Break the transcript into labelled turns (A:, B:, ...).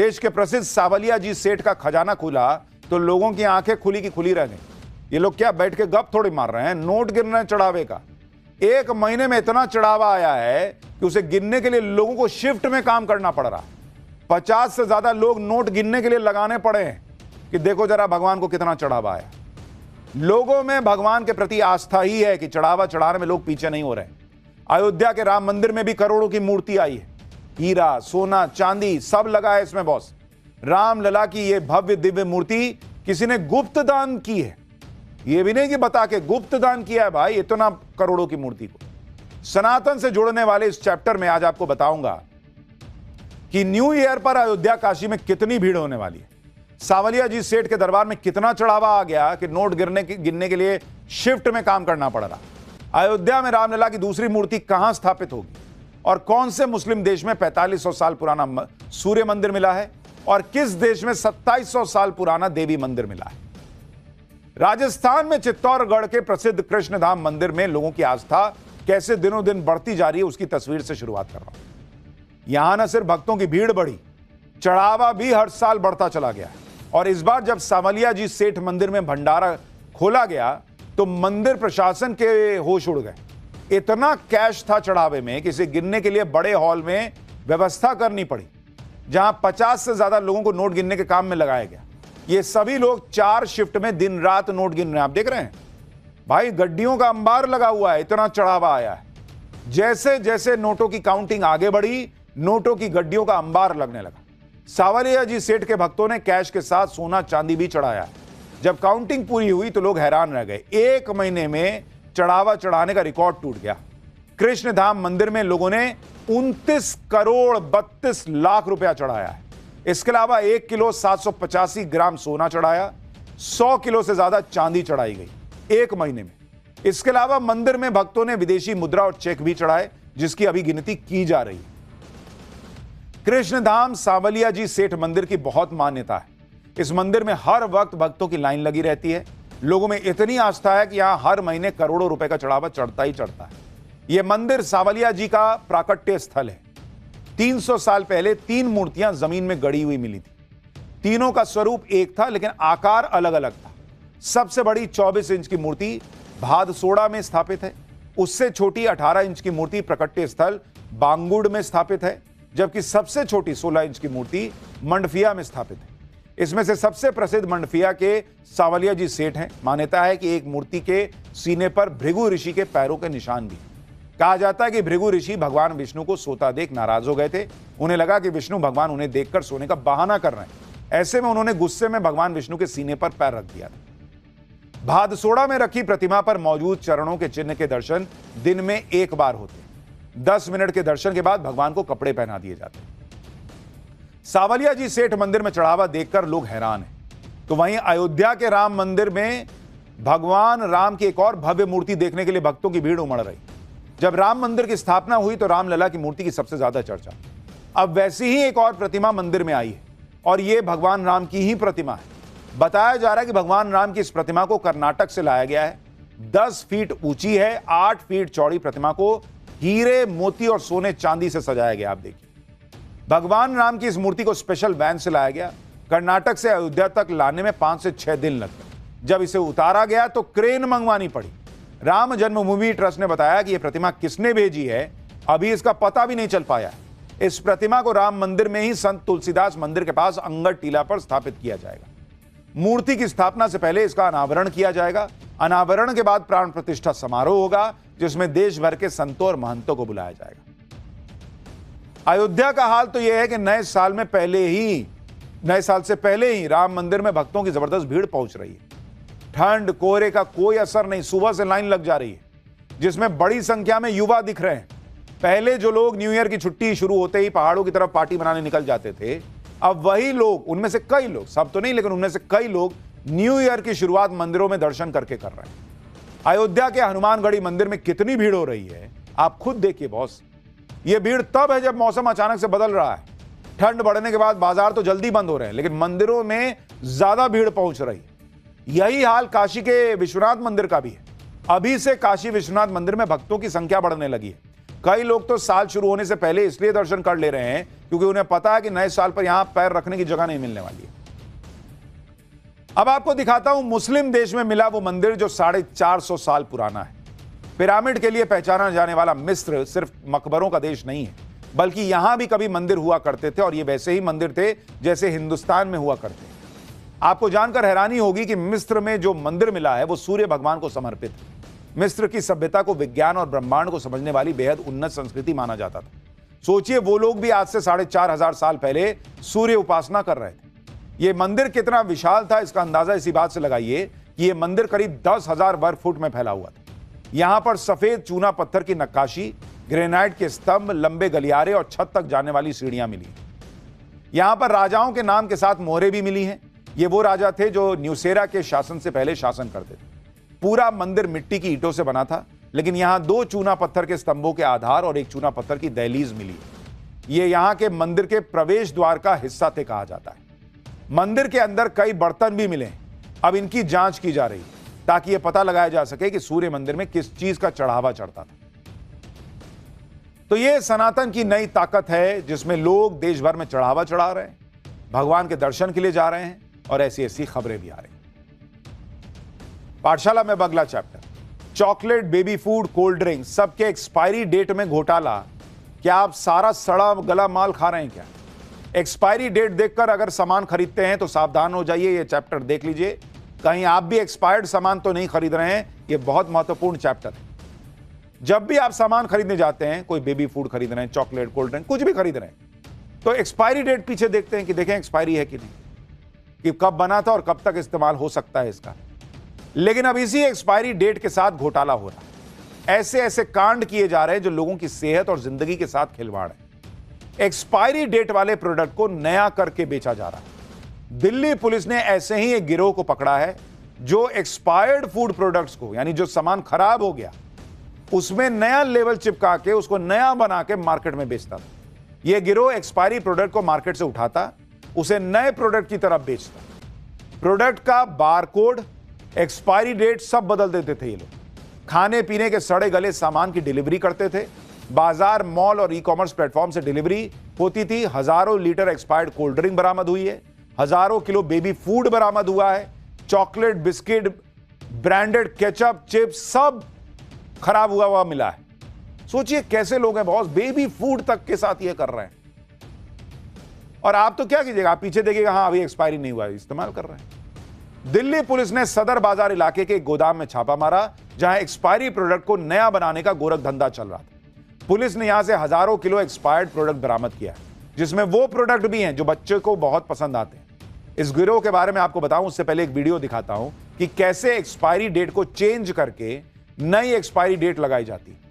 A: देश के प्रसिद्ध सावलिया जी सेठ का खजाना खुला तो लोगों की आंखें खुली की खुली रह गई। ये लोग क्या बैठ के गप थोड़ी मार रहे हैं, नोट गिन रहे हैं चढ़ावे का। एक महीने में इतना चढ़ावा आया है कि उसे गिनने के लिए लोगों को शिफ्ट में काम करना पड़ रहा। 50 से ज्यादा लोग नोट गिनने के लिए लगाने पड़े हैं कि देखो जरा भगवान को कितना चढ़ावा आया। लोगों में भगवान के प्रति आस्था ही है कि चढ़ावा चढ़ाने में लोग पीछे नहीं हो रहे। अयोध्या के राम मंदिर में भी करोड़ों की मूर्ति आई है, हीरा सोना चांदी सब लगा है इसमें बॉस। रामलला की यह भव्य दिव्य मूर्ति किसी ने गुप्त दान की है, यह भी नहीं कि बता के, गुप्त दान किया है भाई इतना करोड़ों की मूर्ति को। सनातन से जुड़ने वाले इस चैप्टर में आज आपको बताऊंगा कि न्यू ईयर पर अयोध्या काशी में कितनी भीड़ होने वाली है। सावलिया जी सेठ के दरबार में कितना चढ़ावा आ गया कि नोट गिनने के लिए शिफ्ट में काम करना पड़ रहा। अयोध्या में रामलला की दूसरी मूर्ति कहां स्थापित होगी और कौन से मुस्लिम देश में 4500 साल पुराना सूर्य मंदिर मिला है और किस देश में 2700 साल पुराना देवी मंदिर मिला है। राजस्थान में चित्तौड़गढ़ के प्रसिद्ध कृष्णधाम मंदिर में लोगों की आस्था कैसे दिनों दिन बढ़ती जा रही है उसकी तस्वीर से शुरुआत कर रहा हूं। यहां न सिर्फ भक्तों की भीड़ बढ़ी, चढ़ावा भी हर साल बढ़ता चला गया और इस बार जब सावलिया जी सेठ मंदिर में भंडारा खोला गया तो मंदिर प्रशासन के होश उड़ गए। इतना कैश था चढ़ावे में कि इसे गिनने के लिए बड़े हॉल में व्यवस्था करनी पड़ी, जहां 50 से ज्यादा लोगों को नोट गिनने के काम में लगाया गया। ये सभी लोग 4 शिफ्ट में दिन रात नोट गिन रहे हैं। आप देख रहे हैं भाई, गड्डियों का अंबार लगा हुआ है, इतना चढ़ावा आया है। जैसे जैसे नोटों की काउंटिंग आगे बढ़ी, नोटों की गड्डियों का अंबार लगने लगा। सावलिया जी सेठ के भक्तों ने कैश के साथ सोना चांदी भी चढ़ाया। जब काउंटिंग पूरी हुई तो लोग हैरान रह गए, एक महीने में चढ़ावा चढ़ाने का रिकॉर्ड टूट गया। कृष्णधाम मंदिर में लोगों ने 29 करोड़ 32 लाख रुपया चढ़ाया है। इसके अलावा 1 किलो 785 ग्राम सोना चढ़ाया, 100 किलो से ज्यादा चांदी चढ़ाई गई एक महीने में। इसके अलावा मंदिर में भक्तों ने विदेशी मुद्रा और चेक भी चढ़ाए, जिसकी अभी गिनती की जा रही है। कृष्णधाम सावलिया जी सेठ मंदिर की बहुत मान्यता है। इस मंदिर में हर वक्त भक्तों की लाइन लगी रहती है। लोगों में इतनी आस्था है कि यहां हर महीने करोड़ों रुपए का चढ़ावा चढ़ता ही चढ़ता है। यह मंदिर सावलिया जी का प्राकट्य स्थल है। 300 साल पहले 3 मूर्तियां जमीन में गड़ी हुई मिली थी। तीनों का स्वरूप एक था लेकिन आकार अलग अलग था। सबसे बड़ी 24 इंच की मूर्ति भादसोड़ा में स्थापित है। उससे छोटी 18 इंच की मूर्ति प्रकट्य स्थल बांगुड़ में स्थापित है, जबकि सबसे छोटी 16 इंच की मूर्ति मंडफिया में स्थापित है। इसमें से सबसे प्रसिद्ध मंडफिया के सावलिया जी सेठ हैं। मान्यता है कि एक मूर्ति के सीने पर भृगु ऋषि के पैरों के निशान भी। कहा जाता है कि भृगु ऋषि भगवान विष्णु को सोता देख नाराज हो गए थे। उन्हें लगा कि विष्णु भगवान उन्हें देखकर सोने का बहाना कर रहे हैं। ऐसे में उन्होंने गुस्से में भगवान विष्णु के सीने पर पैर रख दिया था। भादसोड़ा में रखी प्रतिमा पर मौजूद चरणों के चिन्ह के दर्शन दिन में एक बार होते। 10 मिनट के दर्शन के बाद भगवान को कपड़े पहना दिए जाते। सावलिया जी सेठ मंदिर में चढ़ावा देखकर लोग हैरान हैं। तो वहीं अयोध्या के राम मंदिर में भगवान राम की एक और भव्य मूर्ति देखने के लिए भक्तों की भीड़ उमड़ रही। जब राम मंदिर की स्थापना हुई तो रामलला की मूर्ति की सबसे ज्यादा चर्चा। अब वैसी ही एक और प्रतिमा मंदिर में आई है और यह भगवान राम की ही प्रतिमा है। बताया जा रहा है कि भगवान राम की इस प्रतिमा को कर्नाटक से लाया गया है। 10 फीट ऊंची है, 8 फीट चौड़ी प्रतिमा को हीरे मोती और सोने चांदी से सजाया गया। आप देखिए, भगवान राम की इस मूर्ति को स्पेशल वैन से लाया गया। कर्नाटक से अयोध्या तक लाने में 5 से 6 दिन लगते। जब इसे उतारा गया तो क्रेन मंगवानी पड़ी। राम जन्मभूमि ट्रस्ट ने बताया कि यह प्रतिमा किसने भेजी है अभी इसका पता भी नहीं चल पाया। इस प्रतिमा को राम मंदिर में ही संत तुलसीदास मंदिर के पास अंगद टीला पर स्थापित किया जाएगा। मूर्ति की स्थापना से पहले इसका अनावरण किया जाएगा। अनावरण के बाद प्राण प्रतिष्ठा समारोह होगा, जिसमें देश भर के संतों और महंतों को बुलाया जाएगा। अयोध्या का हाल तो यह है कि नए साल से पहले ही राम मंदिर में भक्तों की जबरदस्त भीड़ पहुंच रही है। ठंड कोहरे का कोई असर नहीं, सुबह से लाइन लग जा रही है, जिसमें बड़ी संख्या में युवा दिख रहे हैं। पहले जो लोग न्यू ईयर की छुट्टी शुरू होते ही पहाड़ों की तरफ पार्टी मनाने निकल जाते थे, अब वही लोग, उनमें से कई लोग, सब तो नहीं लेकिन उनमें से कई लोग न्यू ईयर की शुरुआत मंदिरों में दर्शन करके कर रहे हैं। अयोध्या के हनुमानगढ़ी मंदिर में कितनी भीड़ हो रही है आप खुद देखिए बॉस। यह भीड़ तब है जब मौसम अचानक से बदल रहा है। ठंड बढ़ने के बाद बाजार तो जल्दी बंद हो रहे हैं, लेकिन मंदिरों में ज्यादा भीड़ पहुंच रही है। यही हाल काशी के विश्वनाथ मंदिर का भी है। अभी से काशी विश्वनाथ मंदिर में भक्तों की संख्या बढ़ने लगी है। कई लोग तो साल शुरू होने से पहले इसलिए दर्शन कर ले रहे हैं क्योंकि उन्हें पता है कि नए साल पर यहां पैर रखने की जगह नहीं मिलने वाली है। अब आपको दिखाता हूं मुस्लिम देश में मिला वो मंदिर जो 450 साल पुराना है। पिरामिड के लिए पहचाना जाने वाला मिस्र सिर्फ मकबरों का देश नहीं है, बल्कि यहां भी कभी मंदिर हुआ करते थे और ये वैसे ही मंदिर थे जैसे हिंदुस्तान में हुआ करते हैं। आपको जानकर हैरानी होगी कि मिस्र में जो मंदिर मिला है वो सूर्य भगवान को समर्पित है। मिस्र की सभ्यता को विज्ञान और ब्रह्मांड को समझने वाली बेहद उन्नत संस्कृति माना जाता था। सोचिए, वो लोग भी आज से 4500 साल पहले सूर्य उपासना कर रहे थे। ये मंदिर कितना विशाल था इसका अंदाजा इसी बात से लगाइए कि ये मंदिर करीब 10,000 वर्ग फुट में फैला हुआ था। यहां पर सफेद चूना पत्थर की नक्काशी, ग्रेनाइट के स्तंभ, लंबे गलियारे और छत तक जाने वाली सीढ़ियां मिली। यहां पर राजाओं के नाम के साथ मोहरें भी मिली हैं। ये वो राजा थे जो न्यूसेरा के शासन से पहले शासन करते थे। पूरा मंदिर मिट्टी की ईंटों से बना था, लेकिन यहां 2 चूना पत्थर के स्तंभों के आधार और 1 चूना पत्थर की दहलीज मिली। ये यहां के मंदिर के प्रवेश द्वार का हिस्सा थे कहा जाता है। मंदिर के अंदर कई बर्तन भी मिले। अब इनकी जांच की जा रही है ताकि यह पता लगाया जा सके कि सूर्य मंदिर में किस चीज का चढ़ावा चढ़ता था। तो यह सनातन की नई ताकत है जिसमें लोग देश भर में चढ़ावा चढ़ा रहे हैं, भगवान के दर्शन के लिए जा रहे हैं और ऐसी ऐसी खबरें भी आ रही हैं। पाठशाला में अगला chapter, chocolate, baby food, cold drink, सबके एक्सपायरी डेट में घोटाला। क्या आप सारा सड़ा गला माल खा रहे हैं क्या? एक्सपायरी डेट देखकर अगर सामान खरीदते हैं तो सावधान हो जाइए। यह चैप्टर देख लीजिए, कहीं आप भी एक्सपायर्ड सामान तो नहीं खरीद रहे हैं। यह बहुत महत्वपूर्ण चैप्टर है। जब भी आप सामान खरीदने जाते हैं, कोई बेबी फूड खरीद रहे हैं, चॉकलेट, कोल्ड ड्रिंक, कुछ भी खरीद रहे हैं, तो एक्सपायरी डेट पीछे देखते हैं कि देखें एक्सपायरी है कि नहीं, कि कब बना था और कब तक इस्तेमाल हो सकता है इसका। लेकिन अब इसी एक्सपायरी डेट के साथ घोटाला हो रहा है। ऐसे ऐसे कांड किए जा रहे हैं जो लोगों की सेहत और जिंदगी के साथ खिलवाड़ है। एक्सपायरी डेट वाले प्रोडक्ट को नया करके बेचा जा रहा है। दिल्ली पुलिस ने ऐसे ही एक गिरोह को पकड़ा है जो एक्सपायर्ड फूड प्रोडक्ट्स को, यानी जो सामान खराब हो गया, उसमें नया लेवल चिपका के उसको नया बना के मार्केट में बेचता था। यह गिरोह एक्सपायरी प्रोडक्ट को मार्केट से उठाता, उसे नए प्रोडक्ट की तरफ बेचता। प्रोडक्ट का बारकोड, एक्सपायरी डेट सब बदल देते थे ये लोग। खाने पीने के सड़े गले सामान की डिलीवरी करते थे। बाजार, मॉल और ई कॉमर्स प्लेटफॉर्म से डिलीवरी होती थी। हजारों लीटर एक्सपायर्ड कोल्ड ड्रिंक बरामद हुई है। हजारों किलो बेबी फूड बरामद हुआ है। Chocolate, biscuit, branded ketchup, chips सब खराब हुआ मिला है। सोचिए कैसे लोग हैं बॉस, बेबी फूड तक के साथ ये कर रहे हैं। और आप तो क्या कीजिएगा, आप पीछे देखिएगा, हाँ अभी एक्सपायरी नहीं हुआ, इस्तेमाल कर रहे हैं। दिल्ली पुलिस ने सदर बाजार इलाके के गोदाम में छापा मारा जहां एक्सपायरी प्रोडक्ट को नया बनाने का गोरख धंधा चल रहा था। पुलिस ने यहां से हजारों किलो एक्सपायर्ड प्रोडक्ट बरामद किया, जिसमें वो प्रोडक्ट भी हैं जो बच्चे को बहुत पसंद आते हैं। इस गिरोह के बारे में आपको बताऊं उससे पहले एक वीडियो दिखाता हूं कि कैसे एक्सपायरी डेट को चेंज करके नई एक्सपायरी डेट लगाई जाती है।